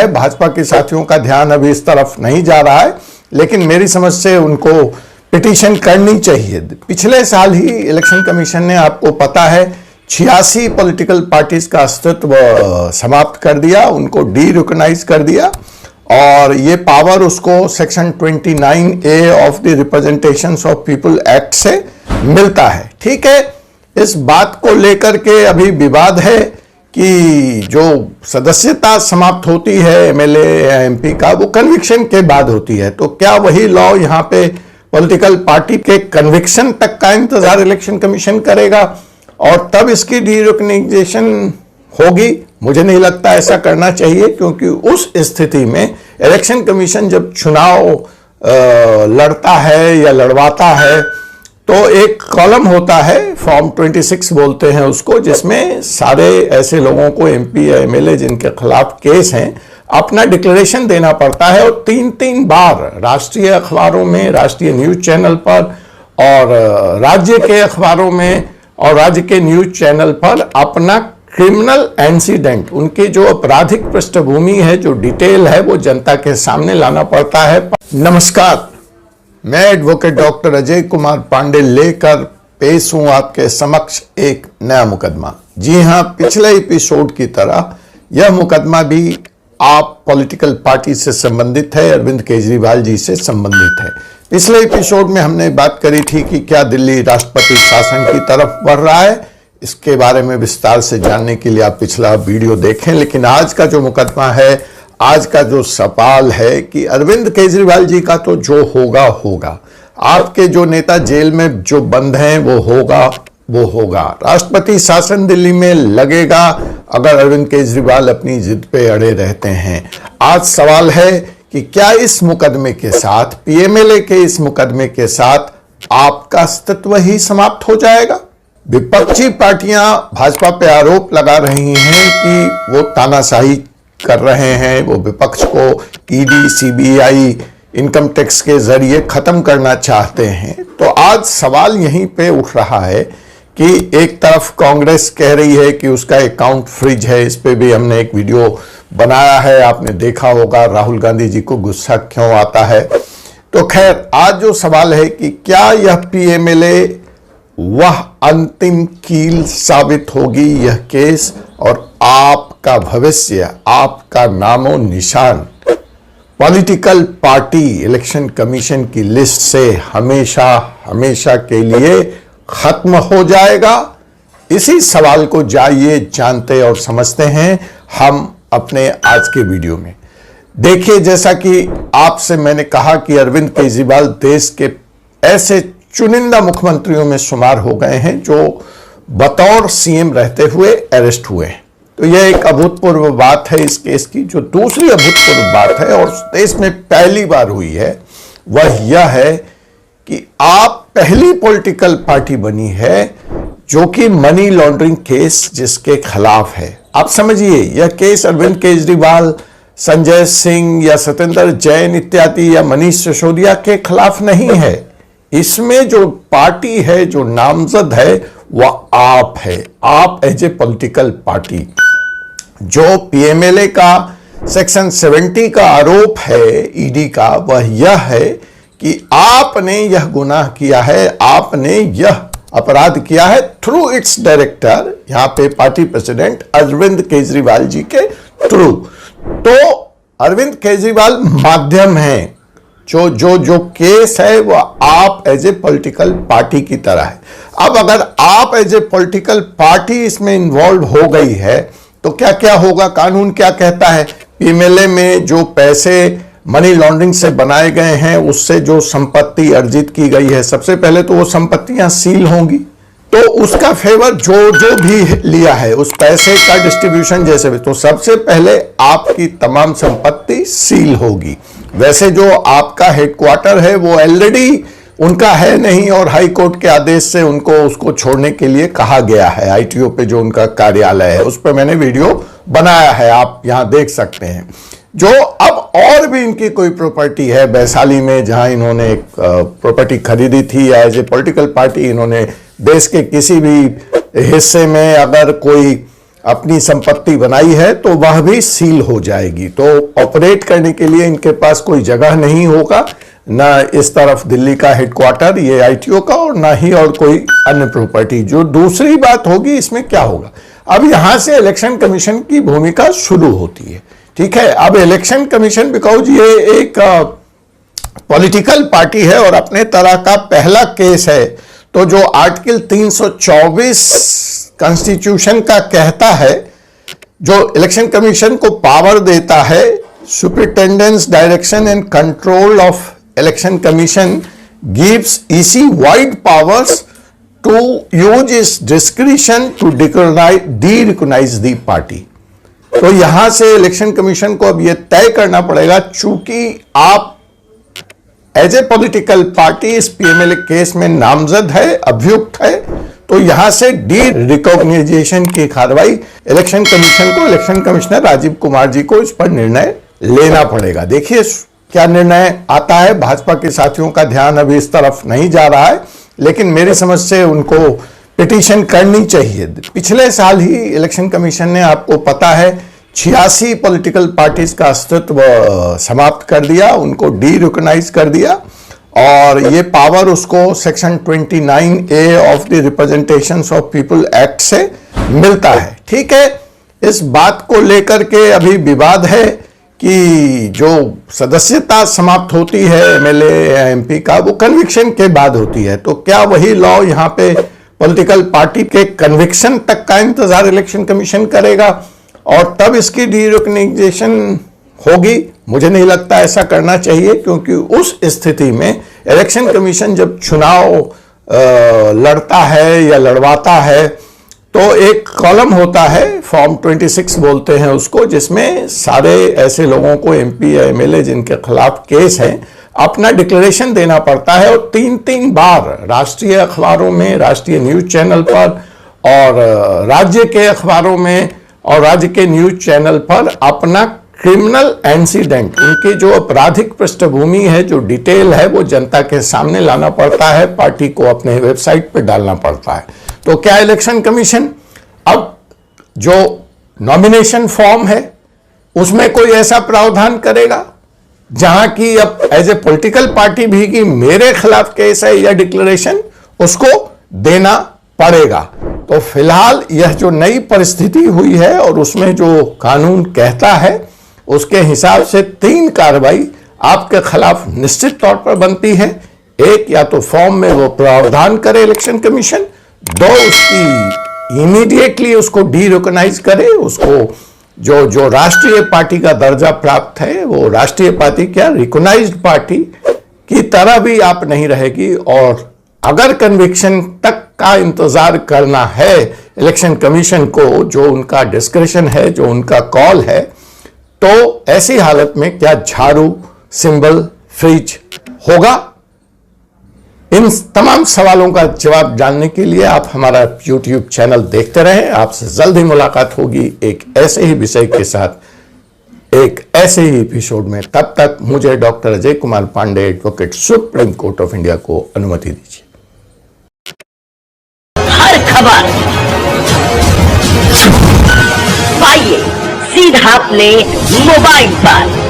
है। भाजपा के साथियों का ध्यान अभी इस तरफ नहीं जा रहा है, लेकिन मेरी समझ से उनको पिटीशन करनी चाहिए। पिछले साल ही इलेक्शन कमीशन ने, आपको पता है, 86 पॉलिटिकल पार्टीज का अस्तित्व समाप्त कर दिया, उनको डी रिकॉग्नाइज कर दिया, और ये पावर उसको section 29A of the representations of people act से मिलता है। ठीक है, इस बात को लेकर के अभी विवाद है कि जो सदस्यता समाप्त होती है एमएलए या एमपी का, वो कन्विक्शन के बाद होती है। तो क्या वही लॉ यहाँ पे पॉलिटिकल पार्टी के कन्विक्शन तक का इंतजार इलेक्शन कमीशन करेगा और तब इसकी डीरिकॉग्निशन होगी? मुझे नहीं लगता ऐसा करना चाहिए, क्योंकि उस स्थिति में इलेक्शन कमीशन जब चुनाव लड़ता है या लड़वाता है तो एक कॉलम होता है, फॉर्म 26 बोलते हैं उसको, जिसमें सारे ऐसे लोगों को, एमपी या एमएलए जिनके खिलाफ केस हैं, अपना डिक्लेरेशन देना पड़ता है, और 3-3 बार राष्ट्रीय अखबारों में, राष्ट्रीय न्यूज चैनल पर, और राज्य के अखबारों में और राज्य के न्यूज चैनल पर अपना क्रिमिनल इंसिडेंट, उनकी जो आपराधिक पृष्ठभूमि है, जो डिटेल है, वो जनता के सामने लाना पड़ता है। नमस्कार, मैं एडवोकेट डॉक्टर अजय कुमार पांडे लेकर पेश हूं आपके समक्ष एक नया मुकदमा। जी हां, पिछले एपिसोड की तरह यह मुकदमा भी आप पॉलिटिकल पार्टी से संबंधित है, अरविंद केजरीवाल जी से संबंधित है। पिछले एपिसोड में हमने बात करी थी कि क्या दिल्ली राष्ट्रपति शासन की तरफ बढ़ रहा है। इसके बारे में विस्तार से जानने के लिए आप पिछला वीडियो देखें। लेकिन आज का जो मुकदमा है, आज का जो सवाल है कि अरविंद केजरीवाल जी का तो जो होगा होगा, आपके जो नेता जेल में जो बंद हैं वो होगा, राष्ट्रपति शासन दिल्ली में लगेगा अगर अरविंद केजरीवाल अपनी जिद पे अड़े रहते हैं। आज सवाल है कि क्या इस मुकदमे के साथ, पीएमएलए के इस मुकदमे के साथ आपका अस्तित्व ही समाप्त हो जाएगा? विपक्षी पार्टियां भाजपा पे आरोप लगा रही हैं कि वो तानाशाही कर रहे हैं, वो विपक्ष को ईडी, सीबीआई, इनकम टैक्स के जरिए खत्म करना चाहते हैं। तो आज सवाल यहीं पे उठ रहा है कि एक तरफ कांग्रेस कह रही है कि उसका अकाउंट फ्रीज है, इस पे भी हमने एक वीडियो बनाया है, आपने देखा होगा, राहुल गांधी जी को गुस्सा क्यों आता है। तो खैर, आज जो सवाल है कि क्या यह पीएमएलए वह अंतिम कील साबित होगी, यह केस, और आपका भविष्य, आपका नामो निशान पॉलिटिकल पार्टी इलेक्शन कमीशन की लिस्ट से हमेशा हमेशा के लिए खत्म हो जाएगा? इसी सवाल को जाइए जानते और समझते हैं हम अपने आज के वीडियो में। देखिए, जैसा कि आपसे मैंने कहा कि अरविंद केजरीवाल देश के ऐसे चुनिंदा मुख्यमंत्रियों में शुमार हो गए हैं जो बतौर सीएम रहते हुए अरेस्ट हुए हैं। तो यह एक अभूतपूर्व बात है इस केस की। जो दूसरी अभूतपूर्व बात है और देश में पहली बार हुई है, वह यह है कि आप पहली पॉलिटिकल पार्टी बनी है जो कि मनी लॉन्ड्रिंग केस जिसके खिलाफ है। आप समझिए, यह केस अरविंद केजरीवाल, संजय सिंह या सत्येंद्र जैन इत्यादि या मनीष सिसोदिया के खिलाफ नहीं है। इसमें जो पार्टी है, जो नामजद है, वह आप है। आप एज ए पॉलिटिकल पार्टी, जो पीएमएलए का सेक्शन 70 का आरोप है ईडी का, वह यह है कि आपने यह गुनाह किया है, आपने यह अपराध किया है थ्रू इट्स डायरेक्टर, यहां पे पार्टी प्रेसिडेंट अरविंद केजरीवाल जी के थ्रू। तो अरविंद केजरीवाल माध्यम है। जो केस है वो आप एज ए पॉलिटिकल पार्टी की तरह है। अब अगर आप एज ए पॉलिटिकल पार्टी इसमें इन्वॉल्व हो गई है तो क्या क्या होगा? कानून क्या कहता है? पीएमएलए में जो पैसे मनी लॉन्ड्रिंग से बनाए गए हैं, उससे जो संपत्ति अर्जित की गई है, सबसे पहले तो वो संपत्तियां सील होंगी। तो उसका फेवर जो भी लिया है, उस पैसे का डिस्ट्रीब्यूशन जैसे भी, तो सबसे पहले आपकी तमाम संपत्ति सील होगी। वैसे जो आपका हेडक्वार्टर है वो ऑलरेडी उनका है नहीं, और हाई कोर्ट के आदेश से उनको उसको छोड़ने के लिए कहा गया है। आईटीओ पे जो उनका कार्यालय है, उस पर मैंने वीडियो बनाया है, आप यहां देख सकते हैं। जो अब और भी इनकी कोई प्रॉपर्टी है वैशाली में, जहां इन्होंने एक प्रॉपर्टी खरीदी थी, या एज ए पॉलिटिकल पार्टी इन्होंने देश के किसी भी हिस्से में अगर कोई अपनी संपत्ति बनाई है तो वह भी सील हो जाएगी। तो ऑपरेट करने के लिए इनके पास कोई जगह नहीं होगा, ना इस तरफ दिल्ली का हेडक्वार्टर ये आईटीओ का, और ना ही और कोई अन्य प्रॉपर्टी। जो दूसरी बात होगी इसमें क्या होगा, अब यहां से इलेक्शन कमीशन की भूमिका शुरू होती है। ठीक है, अब इलेक्शन कमीशन बिकॉज ये एक पॉलिटिकल पार्टी है और अपने तरह का पहला केस है, तो जो आर्टिकल 324 कॉन्स्टिट्यूशन का कहता है, जो इलेक्शन कमीशन को पावर देता है, superintendence direction and control of Election Commission gives EC wide powers to use its discretion to derecognise the party. तो यहां से इलेक्शन कमीशन को अब यह तय करना पड़ेगा, चूंकि आप एज ए पॉलिटिकल पार्टी इस पीएमएलए केस में नामजद है, अभियुक्त है, तो यहां से डी रिकॉग्नाइजेशन की कार्रवाई इलेक्शन कमीशन को, इलेक्शन कमिश्नर राजीव कुमार जी को इस पर निर्णय लेना पड़ेगा। देखिए क्या निर्णय आता है। भाजपा के साथियों का ध्यान अभी इस तरफ नहीं जा रहा है, लेकिन मेरी समझ से उनको पिटीशन करनी चाहिए। पिछले साल ही इलेक्शन कमीशन ने, आपको पता है, 86 पॉलिटिकल पार्टीज का अस्तित्व समाप्त कर दिया, उनको डी रिकॉग्नाइज कर दिया, और ये पावर उसको section 29A of the representations of people act से मिलता है। ठीक है, इस बात को लेकर के अभी विवाद है कि जो सदस्यता समाप्त होती है एमएलए या एमपी का, वो कन्विक्शन के बाद होती है। तो क्या वही लॉ यहाँ पे पॉलिटिकल पार्टी के कन्विक्शन तक का इंतजार इलेक्शन कमीशन करेगा और तब इसकी डी रिकॉग्नाइजेशन होगी? मुझे नहीं लगता ऐसा करना चाहिए, क्योंकि उस स्थिति में इलेक्शन कमीशन जब चुनाव लड़ता है या लड़वाता है तो एक कॉलम होता है, फॉर्म 26 बोलते हैं उसको, जिसमें सारे ऐसे लोगों को, एमपी या एमएलए जिनके खिलाफ केस है, अपना डिक्लेरेशन देना पड़ता है, और 3-3 बार राष्ट्रीय अखबारों में, राष्ट्रीय न्यूज चैनल पर, और राज्य के अखबारों में और राज्य के न्यूज चैनल पर अपना क्रिमिनल इंसिडेंट, उनकी जो आपराधिक पृष्ठभूमि है, जो डिटेल है, वो जनता के सामने लाना पड़ता है, पार्टी को अपने वेबसाइट पर डालना पड़ता है। तो क्या इलेक्शन कमीशन अब जो नॉमिनेशन फॉर्म है उसमें कोई ऐसा प्रावधान करेगा जहां की अब एज ए पॉलिटिकल पार्टी भी कि मेरे खिलाफ केस है या डिक्लेरेशन उसको देना पड़ेगा? तो फिलहाल यह जो नई परिस्थिति हुई है और उसमें जो कानून कहता है उसके हिसाब से 3 कार्रवाई आपके खिलाफ निश्चित तौर पर बनती है। एक, या तो फॉर्म में वो प्रावधान करे इलेक्शन कमीशन, 2, उसकी इमीडिएटली उसको डी रिकॉग्नाइज करे, उसको जो राष्ट्रीय पार्टी का दर्जा प्राप्त है वो राष्ट्रीय पार्टी क्या रिकॉग्नाइज्ड पार्टी की तरह भी आप नहीं रहेगी, और अगर कन्विक्शन तक का इंतजार करना है इलेक्शन कमीशन को, जो उनका डिस्क्रिशन है, जो उनका कॉल है, तो ऐसी हालत में क्या झाड़ू सिंबल फ्रीज होगा? इन तमाम सवालों का जवाब जानने के लिए आप हमारा YouTube चैनल देखते रहें। आपसे जल्द ही मुलाकात होगी एक ऐसे ही विषय के साथ, एक ऐसे ही एपिसोड में। तब तक मुझे doctor Ajay Kumar Pandey, advocate, supreme court of India को अनुमति दीजिए। हर खबर पाइए सीधा अपने मोबाइल पर।